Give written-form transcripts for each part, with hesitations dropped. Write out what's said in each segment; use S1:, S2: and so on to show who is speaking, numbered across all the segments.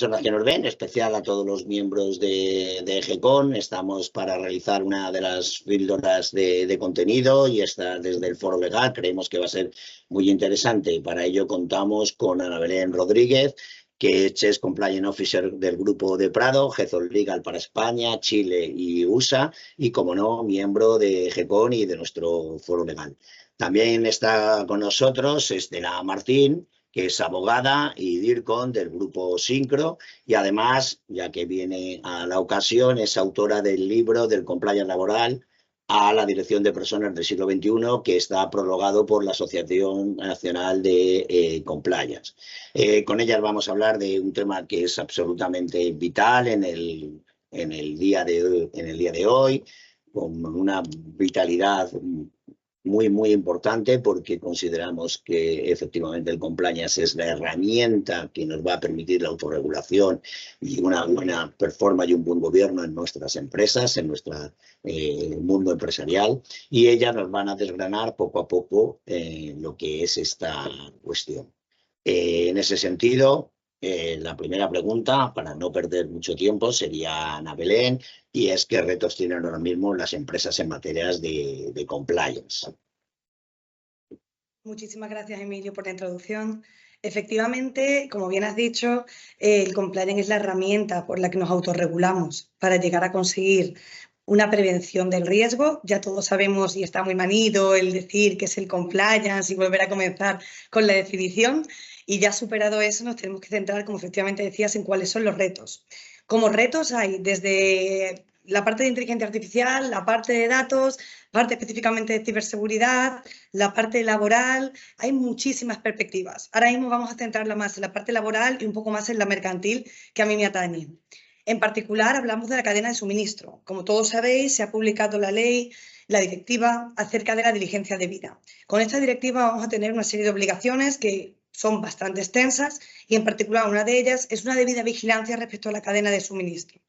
S1: personas que nos ven, en especial a todos los miembros de GECON. Estamos para realizar una de las píldoras de contenido y está desde el Foro Legal. Creemos que va a ser muy interesante. Para ello contamos con Ana Belén Rodríguez, que es Chief Compliance Officer del Grupo de Prado, Head of Legal para España, Chile y USA, y, como no, miembro de GECON y de nuestro Foro Legal. También está con nosotros Estela Martín, que es abogada y DIRCON del Grupo Syncro, y además, ya que viene a la ocasión, es autora del libro del Compliance Laboral a la Dirección de Personas del siglo XXI, que está prologado por la Asociación Nacional de Compliance. Con ellas vamos a hablar de un tema que es absolutamente vital en el día de hoy, con una vitalidad muy importante, porque consideramos que efectivamente el compliance es la herramienta que nos va a permitir la autorregulación y una buena performance y un buen gobierno en nuestras empresas, en nuestro mundo empresarial, y ellas nos van a desgranar poco a poco lo que es esta cuestión. En ese sentido, la primera pregunta, para no perder mucho tiempo, sería Ana Belén, y es: ¿qué retos tienen ahora mismo las empresas en materias de compliance?
S2: Muchísimas gracias, Emilio, por la introducción. Efectivamente, como bien has dicho, el compliance es la herramienta por la que nos autorregulamos para llegar a conseguir una prevención del riesgo. Ya todos sabemos, y está muy manido el decir que es el compliance y volver a comenzar con la definición. Y ya superado eso, nos tenemos que centrar, como efectivamente decías, en cuáles son los retos. Como retos hay desde la parte de inteligencia artificial, la parte de datos, parte específicamente de ciberseguridad, la parte laboral. Hay muchísimas perspectivas. Ahora mismo vamos a centrarla más en la parte laboral y un poco más en la mercantil, que a mí me atañe. En particular, hablamos de la cadena de suministro. Como todos sabéis, se ha publicado la ley, la directiva acerca de la diligencia debida. Con esta directiva vamos a tener una serie de obligaciones que son bastante extensas, y en particular una de ellas es una debida vigilancia respecto a la cadena de suministro.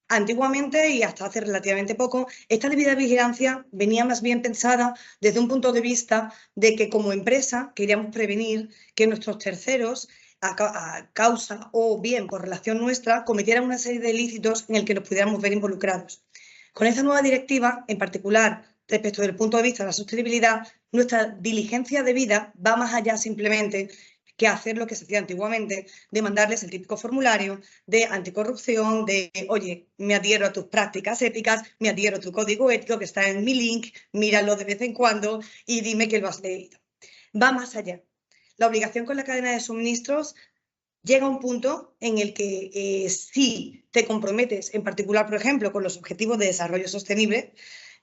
S2: Antiguamente, y hasta hace relativamente poco, esta debida vigilancia venía más bien pensada desde un punto de vista de que, como empresa, queríamos prevenir que nuestros terceros, a causa o bien por relación nuestra, cometieran una serie de ilícitos en el que nos pudiéramos ver involucrados. Con esta nueva directiva, en particular respecto del punto de vista de la sostenibilidad, nuestra diligencia debida va más allá simplemente que hacer lo que se hacía antiguamente, de mandarles el típico formulario de anticorrupción, de, oye, me adhiero a tus prácticas éticas, me adhiero a tu código ético que está en mi link, míralo de vez en cuando y dime que lo has leído. Va más allá. La obligación con la cadena de suministros llega a un punto en el que si te comprometes, en particular, por ejemplo, con los objetivos de desarrollo sostenible,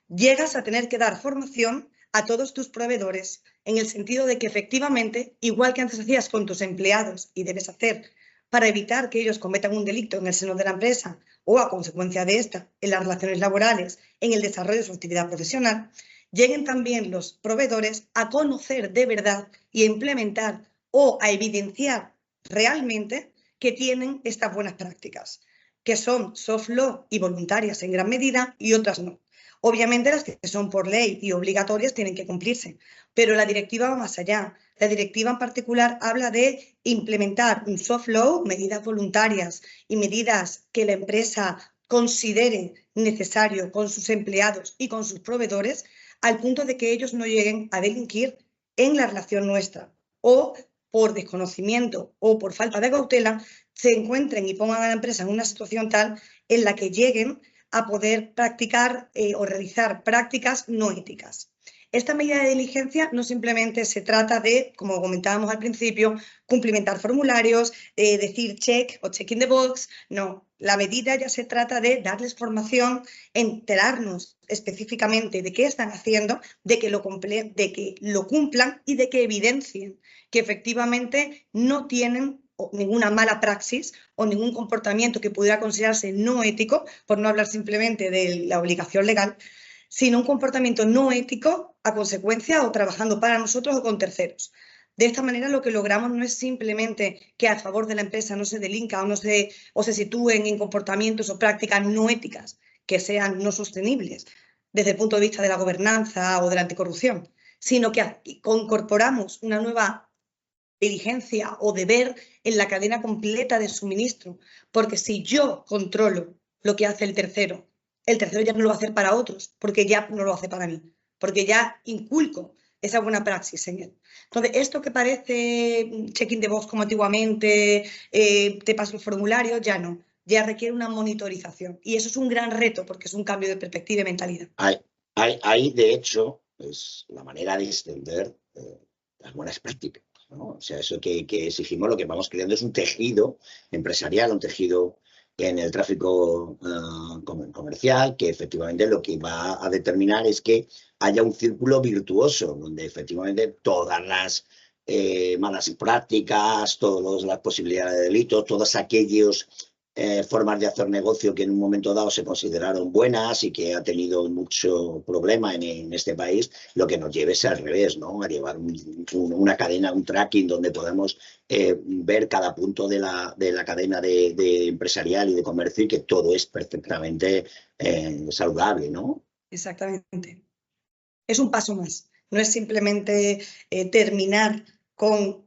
S2: llegas a tener que dar formación a todos tus proveedores, en el sentido de que efectivamente, igual que antes hacías con tus empleados y debes hacer para evitar que ellos cometan un delito en el seno de la empresa o a consecuencia de esta en las relaciones laborales, en el desarrollo de su actividad profesional, lleguen también los proveedores a conocer de verdad y a implementar o a evidenciar realmente que tienen estas buenas prácticas, que son soft law y voluntarias en gran medida y otras no. Obviamente las que son por ley y obligatorias tienen que cumplirse, pero la directiva va más allá. La directiva en particular habla de implementar un soft law, medidas voluntarias y medidas que la empresa considere necesario con sus empleados y con sus proveedores, al punto de que ellos no lleguen a delinquir en la relación nuestra, o por desconocimiento o por falta de cautela se encuentren y pongan a la empresa en una situación tal en la que lleguen a poder practicar o realizar prácticas no éticas. Esta medida de diligencia no simplemente se trata de, como comentábamos al principio, cumplimentar formularios, decir check o check in the box. No, la medida ya se trata de darles formación, enterarnos específicamente de qué están haciendo, de que lo cumplan y de que evidencien que efectivamente no tienen ninguna mala praxis o ningún comportamiento que pudiera considerarse no ético, por no hablar simplemente de la obligación legal, sino un comportamiento no ético a consecuencia o trabajando para nosotros o con terceros. De esta manera lo que logramos no es simplemente que a favor de la empresa no se delinca o se sitúen en comportamientos o prácticas no éticas que sean no sostenibles desde el punto de vista de la gobernanza o de la anticorrupción, sino que incorporamos una nueva diligencia o deber en la cadena completa de suministro, porque si yo controlo lo que hace el tercero ya no lo va a hacer para otros, porque ya no lo hace para mí, porque ya inculco esa buena praxis en él. Entonces, esto que parece check-in de box como antiguamente, te paso el formulario, ya no, ya requiere una monitorización. Y eso es un gran reto, porque es un cambio de perspectiva y mentalidad.
S1: Hay de hecho, pues, la manera de extender las buenas prácticas, ¿no? O sea, eso que exigimos, lo que vamos creando es un tejido empresarial, un tejido en el tráfico comercial, que efectivamente lo que va a determinar es que haya un círculo virtuoso, donde efectivamente todas las malas prácticas, todas las posibilidades de delitos, todos aquellos formas de hacer negocio que en un momento dado se consideraron buenas y que ha tenido mucho problema en este país, lo que nos lleve es al revés, ¿no? A llevar una cadena, un tracking donde podamos ver cada punto de la cadena de empresarial y de comercio y que todo es perfectamente saludable, ¿no?
S2: Exactamente. Es un paso más. No es simplemente terminar con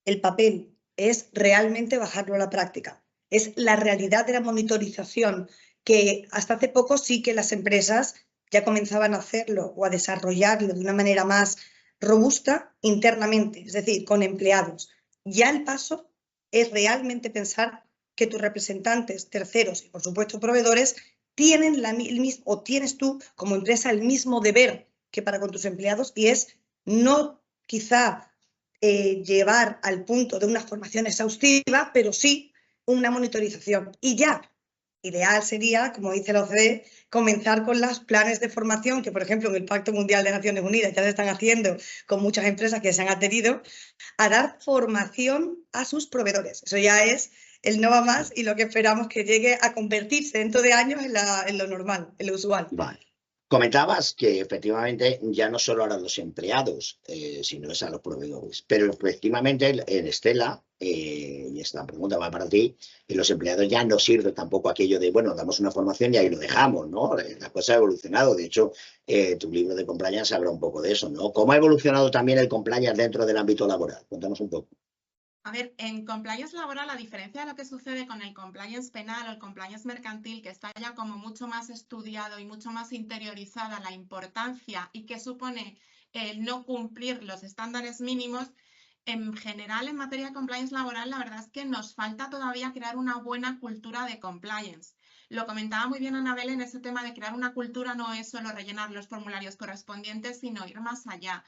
S2: el papel, es realmente bajarlo a la práctica. Es la realidad de la monitorización, que hasta hace poco sí que las empresas ya comenzaban a hacerlo o a desarrollarlo de una manera más robusta internamente, es decir, con empleados. Ya el paso es realmente pensar que tus representantes, terceros y por supuesto proveedores tienen el mismo, o tienes tú como empresa el mismo deber que para con tus empleados, y es no quizá llevar al punto de una formación exhaustiva, pero sí una monitorización. Y ya, ideal sería, como dice la OCDE, comenzar con los planes de formación que, por ejemplo, en el Pacto Mundial de Naciones Unidas ya se están haciendo con muchas empresas que se han adherido a dar formación a sus proveedores. Eso ya es el no va más y lo que esperamos que llegue a convertirse dentro de años en lo normal, en lo usual.
S1: Vale. Comentabas que efectivamente ya no solo a los empleados, sino es a los proveedores. Pero efectivamente en Stella, y esta pregunta va para ti, y los empleados ya no sirve tampoco aquello de, bueno, damos una formación y ahí lo dejamos, ¿no? La cosa ha evolucionado. De hecho, tu libro de compliance habla un poco de eso, ¿no? ¿Cómo ha evolucionado también el compliance dentro del ámbito laboral? Cuéntanos un poco.
S3: A ver, en compliance laboral, a diferencia de lo que sucede con el compliance penal o el compliance mercantil, que está ya como mucho más estudiado y mucho más interiorizada la importancia y que supone el no cumplir los estándares mínimos, en general en materia de compliance laboral, la verdad es que nos falta todavía crear una buena cultura de compliance. Lo comentaba muy bien Anabel en ese tema de crear una cultura no es solo rellenar los formularios correspondientes, sino ir más allá.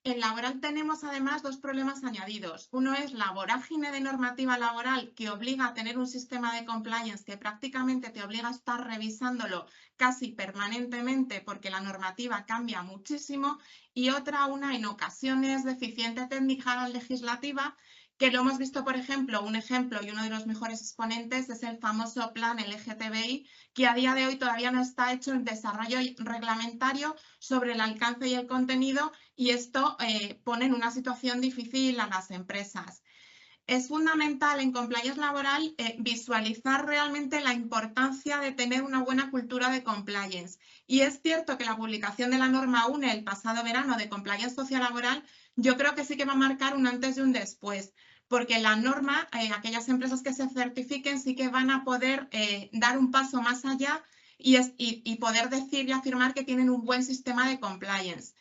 S3: En laboral tenemos además dos problemas añadidos. Uno es la vorágine de normativa laboral que obliga a tener un sistema de compliance que prácticamente te obliga a estar revisándolo casi permanentemente porque la normativa cambia muchísimo. Y otra, una en ocasiones deficiente técnica legislativa, que lo hemos visto, por ejemplo, un ejemplo y uno de los mejores exponentes es el famoso plan LGTBI, que a día de hoy todavía no está hecho el desarrollo reglamentario sobre el alcance y el contenido, y esto pone en una situación difícil a las empresas. Es fundamental en compliance laboral visualizar realmente la importancia de tener una buena cultura de compliance. Y es cierto que la publicación de la norma UNE el pasado verano de compliance sociolaboral, yo creo que sí que va a marcar un antes y un después, porque la norma, aquellas empresas que se certifiquen sí que van a poder dar un paso más allá y poder decir y afirmar que tienen un buen sistema de compliance.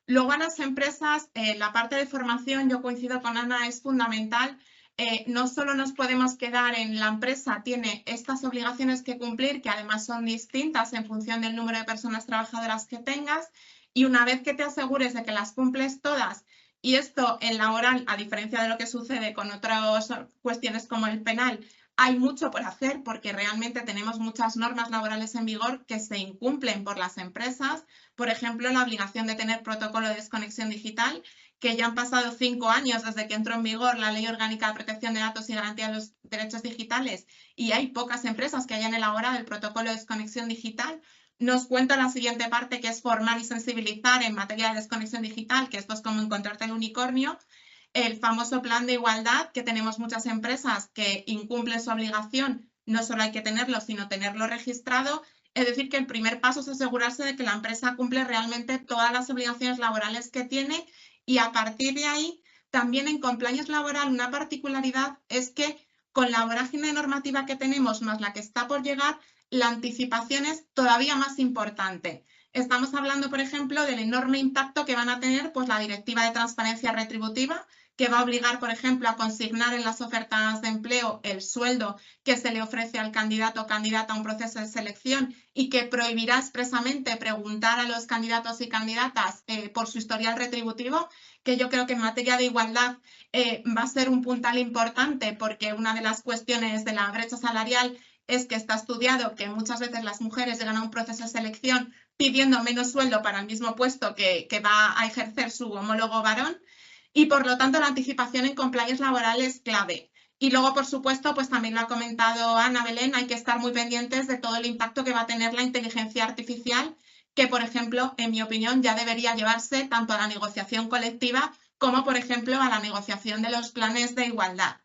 S3: Luego a las empresas, la parte de formación, yo coincido con Ana, es fundamental. No solo nos podemos quedar en la empresa, tiene estas obligaciones que cumplir, que además son distintas en función del número de personas trabajadoras que tengas, y una vez que te asegures de que las cumples todas, y esto en laboral, a diferencia de lo que sucede con otras cuestiones como el penal, hay mucho por hacer porque realmente tenemos muchas normas laborales en vigor que se incumplen por las empresas. Por ejemplo, la obligación de tener protocolo de desconexión digital, que ya han pasado 5 años desde que entró en vigor la Ley Orgánica de Protección de Datos y Garantía de los Derechos Digitales, y hay pocas empresas que hayan elaborado el protocolo de desconexión digital. Nos cuenta la siguiente parte, que es formar y sensibilizar en materia de desconexión digital, que esto es como encontrarte el unicornio. El famoso plan de igualdad, que tenemos muchas empresas que incumplen su obligación, no solo hay que tenerlo, sino tenerlo registrado. Es decir, que el primer paso es asegurarse de que la empresa cumple realmente todas las obligaciones laborales que tiene, y a partir de ahí también en compliance laboral una particularidad es que con la vorágine normativa que tenemos más la que está por llegar, la anticipación es todavía más importante. Estamos hablando, por ejemplo, del enorme impacto que van a tener pues, la Directiva de Transparencia Retributiva, que va a obligar, por ejemplo, a consignar en las ofertas de empleo el sueldo que se le ofrece al candidato o candidata a un proceso de selección y que prohibirá expresamente preguntar a los candidatos y candidatas por su historial retributivo, que yo creo que en materia de igualdad va a ser un puntal importante, porque una de las cuestiones de la brecha salarial es que está estudiado que muchas veces las mujeres llegan a un proceso de selección pidiendo menos sueldo para el mismo puesto que va a ejercer su homólogo varón, y por lo tanto la anticipación en compliance laboral es clave. Y luego, por supuesto, pues también lo ha comentado Ana Belén, hay que estar muy pendientes de todo el impacto que va a tener la inteligencia artificial, que, por ejemplo, en mi opinión, ya debería llevarse tanto a la negociación colectiva como, por ejemplo, a la negociación de los planes de igualdad.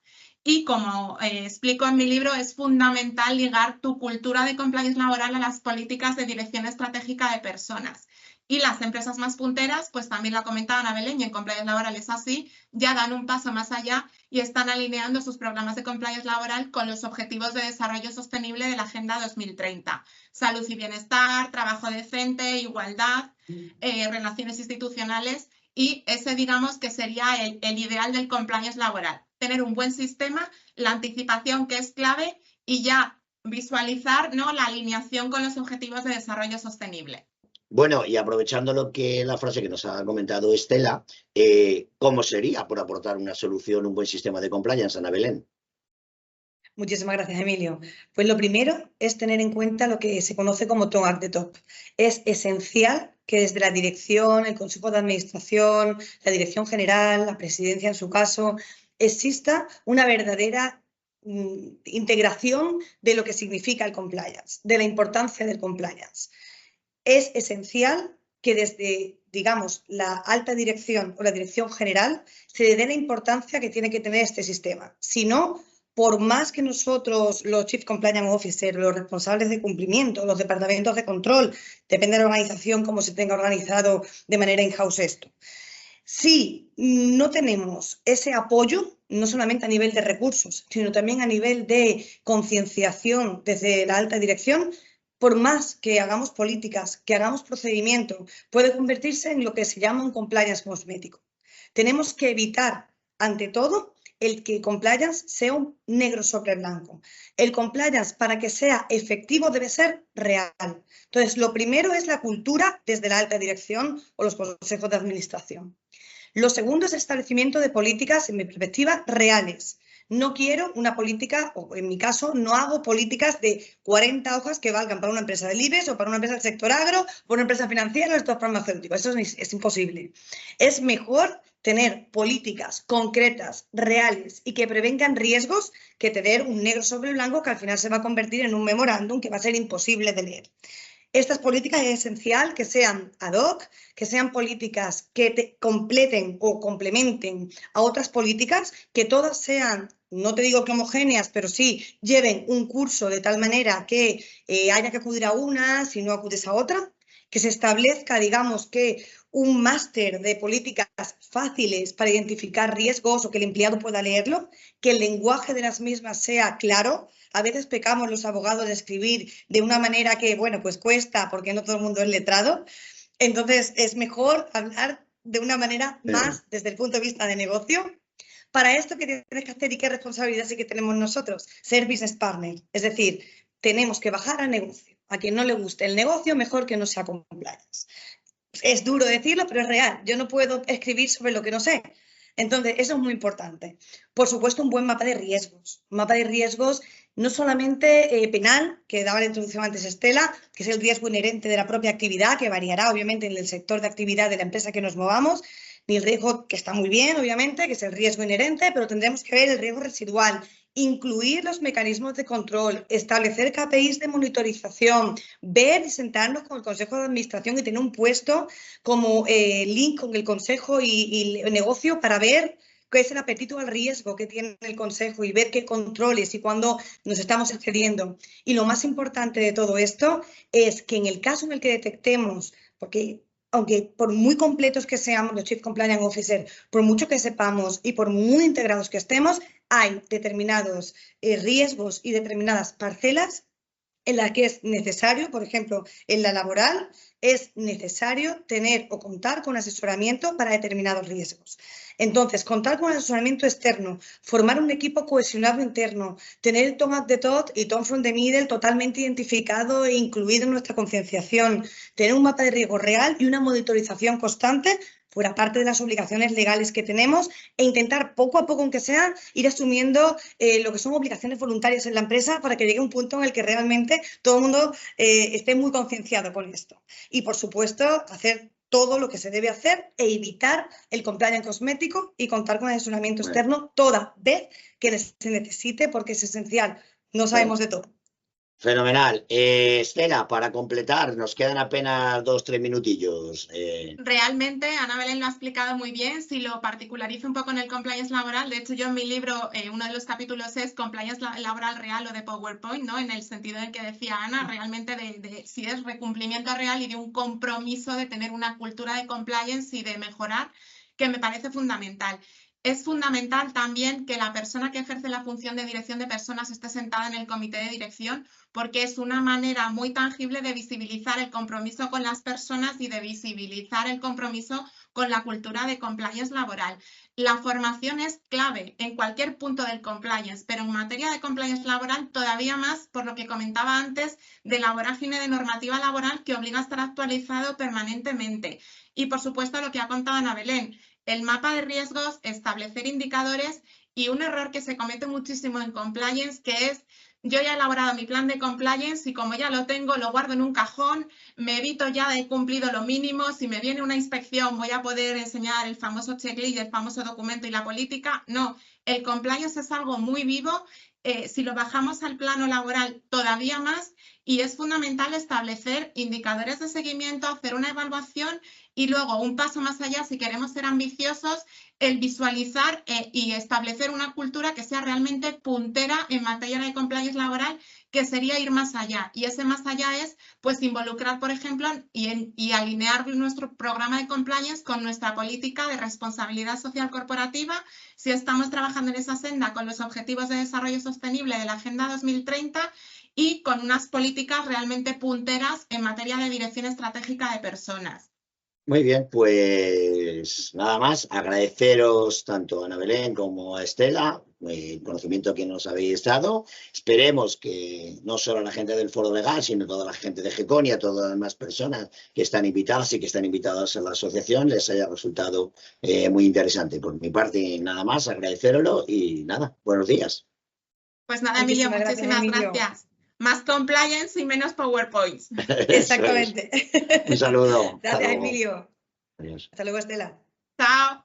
S3: Y como explico en mi libro, es fundamental ligar tu cultura de compliance laboral a las políticas de dirección estratégica de personas. Y las empresas más punteras, pues también lo ha comentado Ana Belén, y en compliance laboral es así, ya dan un paso más allá y están alineando sus programas de compliance laboral con los objetivos de desarrollo sostenible de la Agenda 2030. Salud y bienestar, trabajo decente, igualdad, relaciones institucionales, y ese, digamos, que sería el ideal del compliance laboral. Tener un buen sistema, la anticipación que es clave y ya visualizar, ¿no?, la alineación con los objetivos de desarrollo sostenible.
S1: Bueno, y aprovechando la frase que nos ha comentado Estela, ¿cómo sería por aportar una solución, un buen sistema de compliance, Ana Belén?
S2: Muchísimas gracias, Emilio. Pues lo primero es tener en cuenta lo que se conoce como top at the top. Es esencial que desde la dirección, el Consejo de Administración, la Dirección General, la Presidencia en su caso, exista una verdadera integración de lo que significa el compliance, de la importancia del compliance. Es esencial que desde, digamos, la alta dirección o la dirección general se le dé la importancia que tiene que tener este sistema. Si no, por más que nosotros, los Chief Compliance Officers, los responsables de cumplimiento, los departamentos de control, depende de la organización, cómo se tenga organizado de manera in-house esto. Si no tenemos ese apoyo, no solamente a nivel de recursos, sino también a nivel de concienciación desde la alta dirección, por más que hagamos políticas, que hagamos procedimiento, puede convertirse en lo que se llama un compliance cosmético. Tenemos que evitar, ante todo, el que el compliance sea un negro sobre blanco. El compliance, para que sea efectivo, debe ser real. Entonces, lo primero es la cultura desde la alta dirección o los consejos de administración. Lo segundo es el establecimiento de políticas, en mi perspectiva, reales. No quiero una política, o en mi caso, no hago políticas de 40 hojas que valgan para una empresa del IBEX o para una empresa del sector agro, o para una empresa financiera o del sector farmacéutico. Eso es imposible. Es mejor tener políticas concretas, reales y que prevengan riesgos que tener un negro sobre blanco que al final se va a convertir en un memorándum que va a ser imposible de leer. Estas políticas es esencial que sean ad hoc, que sean políticas que completen o complementen a otras políticas, que todas sean, no te digo que homogéneas, pero sí lleven un curso de tal manera que haya que acudir a una si no acudes a otra, que se establezca, digamos, que un máster de políticas fáciles para identificar riesgos o que el empleado pueda leerlo, que el lenguaje de las mismas sea claro. A veces pecamos los abogados de escribir de una manera que, bueno, pues cuesta porque no todo el mundo es letrado. Entonces, es mejor hablar de una manera más desde el punto de vista de negocio. Para esto, ¿qué tienes que hacer y qué responsabilidad sí que tenemos nosotros? Ser business partner. Es decir, tenemos que bajar al negocio. A quien no le guste el negocio, mejor que no sea compliance. Es duro decirlo, pero es real. Yo no puedo escribir sobre lo que no sé. Entonces, eso es muy importante. Por supuesto, un buen mapa de riesgos. Un mapa de riesgos no solamente penal, que daba la introducción antes Estela, que es el riesgo inherente de la propia actividad, que variará obviamente en el sector de actividad de la empresa que nos movamos, ni el riesgo, que está muy bien, obviamente, que es el riesgo inherente, pero tendremos que ver el riesgo residual, incluir los mecanismos de control, establecer KPIs de monitorización, ver y sentarnos con el Consejo de Administración y tener un puesto como link con el Consejo y el negocio para ver qué es el apetito al riesgo que tiene el Consejo y ver qué controles y cuándo nos estamos excediendo. Y lo más importante de todo esto es que en el caso en el que detectemos, porque aunque por muy completos que seamos los Chief Compliance Officer, por mucho que sepamos y por muy integrados que estemos, hay determinados riesgos y determinadas parcelas en las que es necesario, por ejemplo, en la laboral, es necesario tener o contar con asesoramiento para determinados riesgos. Entonces, contar con asesoramiento externo, formar un equipo cohesionado interno, tener el Tom at the top y Tom from the middle totalmente identificado e incluido en nuestra concienciación, tener un mapa de riesgo real y una monitorización constante, fuera parte de las obligaciones legales que tenemos, e intentar poco a poco, aunque sea, ir asumiendo lo que son obligaciones voluntarias en la empresa para que llegue un punto en el que realmente todo el mundo esté muy concienciado con esto. Y, por supuesto, hacer todo lo que se debe hacer e evitar el compliance cosmético y contar con asesoramiento externo toda vez que se necesite, porque es esencial. No sabemos de todo.
S1: Fenomenal. Estela, para completar, nos quedan apenas 2-3 minutillos.
S3: Realmente, Ana Belén lo ha explicado muy bien. Si lo particularizo un poco en el compliance laboral, de hecho yo en mi libro, uno de los capítulos es compliance laboral real o de PowerPoint, ¿no? En el sentido en que decía Ana, realmente de si es recumplimiento real y de un compromiso de tener una cultura de compliance y de mejorar, que me parece fundamental. Es fundamental también que la persona que ejerce la función de dirección de personas esté sentada en el comité de dirección, porque es una manera muy tangible de visibilizar el compromiso con las personas y de visibilizar el compromiso con la cultura de compliance laboral. La formación es clave en cualquier punto del compliance, pero en materia de compliance laboral todavía más por lo que comentaba antes de la vorágine de normativa laboral que obliga a estar actualizado permanentemente. Y por supuesto lo que ha contado Ana Belén, el mapa de riesgos, establecer indicadores y un error que se comete muchísimo en compliance, que es yo ya he elaborado mi plan de compliance y como ya lo tengo, lo guardo en un cajón, me evito ya, he cumplido lo mínimo, si me viene una inspección voy a poder enseñar el famoso checklist, el famoso documento y la política. No, el compliance es algo muy vivo, si lo bajamos al plano laboral todavía más, y es fundamental establecer indicadores de seguimiento, hacer una evaluación y luego un paso más allá, si queremos ser ambiciosos, el visualizar y establecer una cultura que sea realmente puntera en materia de compliance laboral, que sería ir más allá. Y ese más allá es, pues, involucrar, por ejemplo, y alinear nuestro programa de compliance con nuestra política de responsabilidad social corporativa, si estamos trabajando en esa senda con los Objetivos de Desarrollo Sostenible de la Agenda 2030 y con unas políticas realmente punteras en materia de dirección estratégica de personas.
S1: Muy bien, pues nada más, agradeceros tanto a Ana Belén como a Estela el conocimiento que nos habéis dado. Esperemos que no solo a la gente del Foro Legal, sino a toda la gente de GECON y a todas las demás personas que están invitadas y que están invitadas a la asociación les haya resultado muy interesante. Por mi parte, nada más, agradecerlo y nada, buenos días.
S3: Pues nada, Emilio, muchísimas gracias. Más compliance y menos PowerPoints.
S2: Exactamente.
S1: Un saludo.
S2: Gracias, Emilio.
S1: Adiós.
S2: Hasta luego, Estela.
S3: Chao.